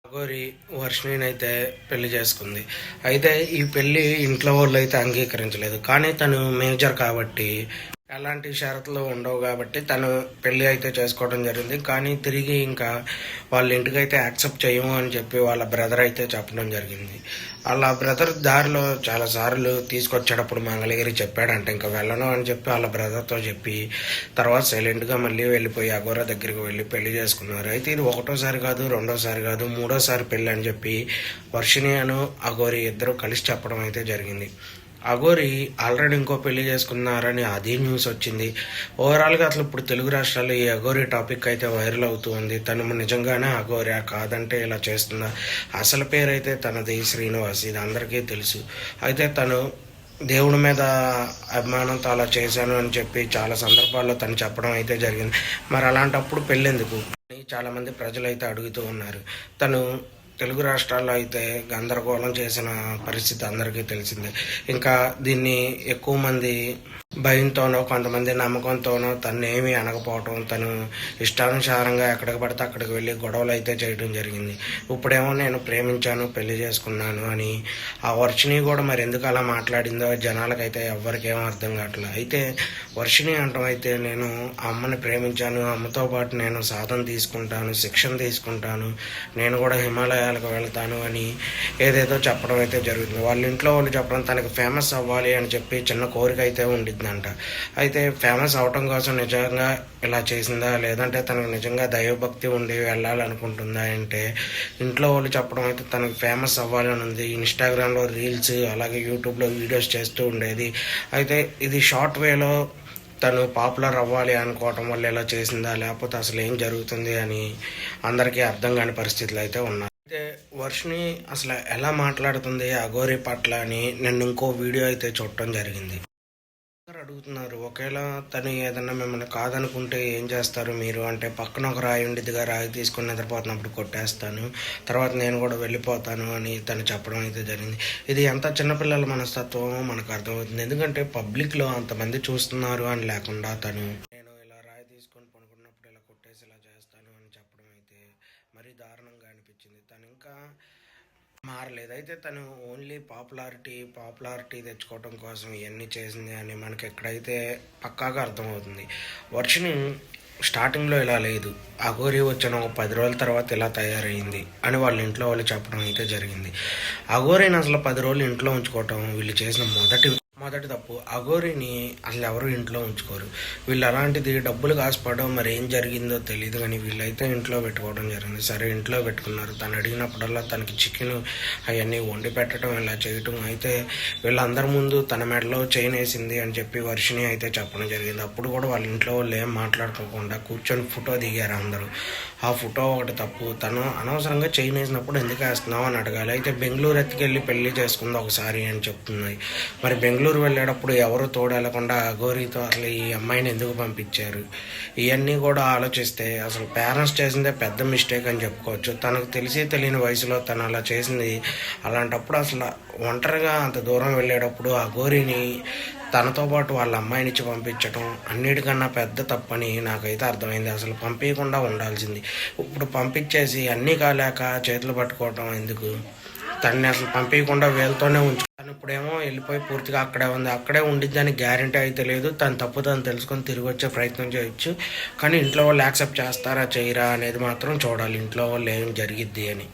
అఘోరి వర్షిణిని అయితే పెళ్లి చేసుకుంది. అయితే ఈ పెళ్లి ఇంట్లో వాళ్ళు అయితే అంగీకరించలేదు. కానీ తను మేజర్ కాబట్టి ఎలాంటి షరతులు ఉండవు కాబట్టి తను పెళ్లి అయితే చేసుకోవడం జరిగింది. కానీ తిరిగి ఇంకా వాళ్ళ ఇంటికైతే యాక్సెప్ట్ చేయము అని చెప్పి వాళ్ళ బ్రదర్ అయితే చెప్పడం జరిగింది. వాళ్ళ బ్రదర్ దారిలో చాలా సార్లు తీసుకొచ్చేటప్పుడు మంగళగిరి చెప్పాడంటే ఇంకా వెళ్ళను అని చెప్పి వాళ్ళ బ్రదర్తో చెప్పి తర్వాత సైలెంట్గా మళ్ళీ వెళ్ళిపోయి అఘోర దగ్గరికి వెళ్ళి పెళ్లి చేసుకున్నారు. అయితే ఇది ఒకటోసారి కాదు, రెండోసారి కాదు, మూడోసారి పెళ్లి అని చెప్పి వర్షిణి అను అఘోరి ఇద్దరు కలిసి చెప్పడం అయితే జరిగింది. అఘోరి ఆల్రెడీ ఇంకో పెళ్లి చేసుకున్నారని అదే న్యూస్ వచ్చింది. ఓవరాల్గా అసలు ఇప్పుడు తెలుగు రాష్ట్రాల్లో ఈ అఘోరి టాపిక్ అయితే వైరల్ అవుతూ ఉంది. తను నిజంగానే అఘోరి కాదంటే ఇలా చేస్తుందా? అసలు పేరైతే తనది శ్రీనివాస్, ఇది అందరికీ తెలుసు. అయితే తను దేవుడి మీద అభిమానంతో అలా చేశాను అని చెప్పి చాలా సందర్భాల్లో తను చెప్పడం అయితే జరిగింది. మరి అలాంటప్పుడు పెళ్ళెందుకు అని చాలామంది ప్రజలు అయితే అడుగుతూ ఉన్నారు. తను తెలుగు రాష్ట్రాల్లో అయితే గందరగోళం చేసిన పరిస్థితి అందరికీ తెలిసిందే. ఇంకా దీన్ని ఎక్కువ మంది భయంతోనో కొంతమంది నమ్మకంతోనో తను ఏమీ అనకపోవటం, తను ఇష్టానుసారంగా ఎక్కడికి పడితే అక్కడికి వెళ్ళి గొడవలు అయితే చేయడం జరిగింది. ఇప్పుడేమో నేను ప్రేమించాను, పెళ్లి చేసుకున్నాను అని ఆ వర్షిణి కూడా మరి ఎందుకు అలా మాట్లాడిందో జనాలకైతే ఎవ్వరికేమో అర్థం కావట్లేదు. అయితే వర్షిణి అంటాం అయితే నేను అమ్మని ప్రేమించాను, అమ్మతో పాటు నేను సాధన తీసుకుంటాను, శిక్షణ తీసుకుంటాను, నేను కూడా హిమాలయాలకు వెళ్తాను అని ఏదేదో చెప్పడం అయితే జరుగుతుంది. వాళ్ళ ఇంట్లో వాళ్ళు చెప్పడం తనకి ఫేమస్ అవ్వాలి అని చెప్పి చిన్న కోరిక అయితే ఉండిద్దంట. అయితే ఫేమస్ అవటం కోసం నిజంగా ఇలా చేసిందా, లేదంటే తనకు నిజంగా దైవభక్తి ఉండి వెళ్ళాలనుకుంటుందా అంటే ఇంట్లో వాళ్ళు చెప్పడం అయితే తనకు ఫేమస్ అవ్వాలి అని ఉంది. ఇన్స్టాగ్రామ్లో రీల్స్ అలాగే యూట్యూబ్లో వీడియోస్ చేస్తూ ఉండేది. అయితే ఇది షార్ట్ వేలో తను పాపులర్ అవ్వాలి అనుకోవటం వల్ల ఇలా చేసిందా, లేకపోతే అసలు ఏం జరుగుతుంది అని అందరికీ అర్థం కాని పరిస్థితులు అయితే ఉన్నాయి. అయితే వర్షిణి అసలు ఎలా మాట్లాడుతుంది అఘోరి పట్ల అని నేను ఇంకో వీడియో అయితే చూడటం జరిగింది. అడుగుతున్నారు, ఒకవేళ తను ఏదన్నా మిమ్మల్ని కాదనుకుంటే ఏం చేస్తారు మీరు అంటే, పక్కన ఒక రాయి ఉండిద్దిగా, రాయి తీసుకుని నిద్రపోతున్నప్పుడు కొట్టేస్తాను, తర్వాత నేను కూడా వెళ్ళిపోతాను అని తను చెప్పడం అయితే జరిగింది. ఇది ఎంత చిన్నపిల్లల మనస్తత్వం మనకు అర్థమవుతుంది. ఎందుకంటే పబ్లిక్లో అంతమంది చూస్తున్నారు అని లేకుండా తను నేను ఇలా రాయి తీసుకొని పనుకున్నప్పుడు ఇలా కొట్టేసి ఇలా చేస్తాను అని చెప్పడం అయితే మరీ దారుణంగా అనిపించింది. తను ఇంకా మారలేదు. అయితే తను ఓన్లీ పాపులారిటీ తెచ్చుకోవడం కోసం ఇవన్నీ చేసింది అని మనకి ఎక్కడైతే పక్కాగా అర్థమవుతుంది. వర్షిణి స్టార్టింగ్లో ఇలా లేదు, అఘోరి వచ్చిన ఒక 10 రోజుల తర్వాత ఇలా తయారైంది అని వాళ్ళ ఇంట్లో వాళ్ళు చెప్పడం అయితే జరిగింది. అఘోరిని అసలు 10 రోజులు ఇంట్లో ఉంచుకోవటం వీళ్ళు చేసిన మొదటి తప్పు. అఘోరిని అసలు ఎవరు ఇంట్లో ఉంచుకోరు. వీళ్ళు అలాంటిది డబ్బులు కాసుపడడం మరి ఏం జరిగిందో తెలియదు, కానీ వీళ్ళైతే ఇంట్లో పెట్టుకోవడం జరిగింది. సరే ఇంట్లో పెట్టుకున్నారు. తను అడిగినప్పుడల్లా తనకి చికెన్ అవన్నీ వండి పెట్టడం ఇలా చేయటం. అయితే వీళ్ళందరి ముందు తన మెడలో చైన్ వేసింది అని చెప్పి వర్షిణి అయితే చెప్పడం జరిగింది. అప్పుడు కూడా వాళ్ళ ఇంట్లో వాళ్ళు ఏం మాట్లాడుకోకుండా కూర్చొని ఫోటో దిగారు అందరూ. ఆ ఫోటో ఒకటి తప్పు. తను అనవసరంగా చైన్ వేసినప్పుడు ఎందుకు వేస్తున్నావు అని అడగాలి. అయితే బెంగళూరు ఎత్తుకెళ్ళి పెళ్లి చేసుకుంది ఒకసారి అని చెప్తున్నాయి. మరి బెంగళూరు వెళ్ళేటప్పుడు ఎవరు తోడెళ్లకుండా అఘోరితో అసలు ఈ అమ్మాయిని ఎందుకు పంపించారు? ఇవన్నీ కూడా ఆలోచిస్తే అసలు పేరెంట్స్ చేసిందే పెద్ద మిస్టేక్ అని చెప్పుకోవచ్చు. తనకు తెలియని వయసులో తను అలా చేసింది. అలాంటప్పుడు అసలు ఒంటరిగా అంత దూరం వెళ్ళేటప్పుడు అఘోరిని తనతో పాటు వాళ్ళ అమ్మాయినిచ్చి పంపించడం అన్నిటికన్నా పెద్ద తప్పని నాకైతే అర్థమైంది. అసలు పంపించకుండా ఉండాల్సింది. ఇప్పుడు పంపించేసి అన్నీ కాలేక చేతులు పట్టుకోవటం ఎందుకు? తన్ని అసలు పంపించకుండా వీళ్ళతోనే తను ఇప్పుడేమో వెళ్ళిపోయి పూర్తిగా అక్కడే ఉండిద్దని గ్యారంటీ అయితే లేదు. తను తప్పు తను తెలుసుకొని తిరిగి వచ్చే ప్రయత్నం చేయొచ్చు. కానీ ఇంట్లో వాళ్ళు యాక్సెప్ట్ చేస్తారా చేయరా అనేది మాత్రం చూడాలి, ఇంట్లో వాళ్ళు ఏం జరిగిద్ది అని.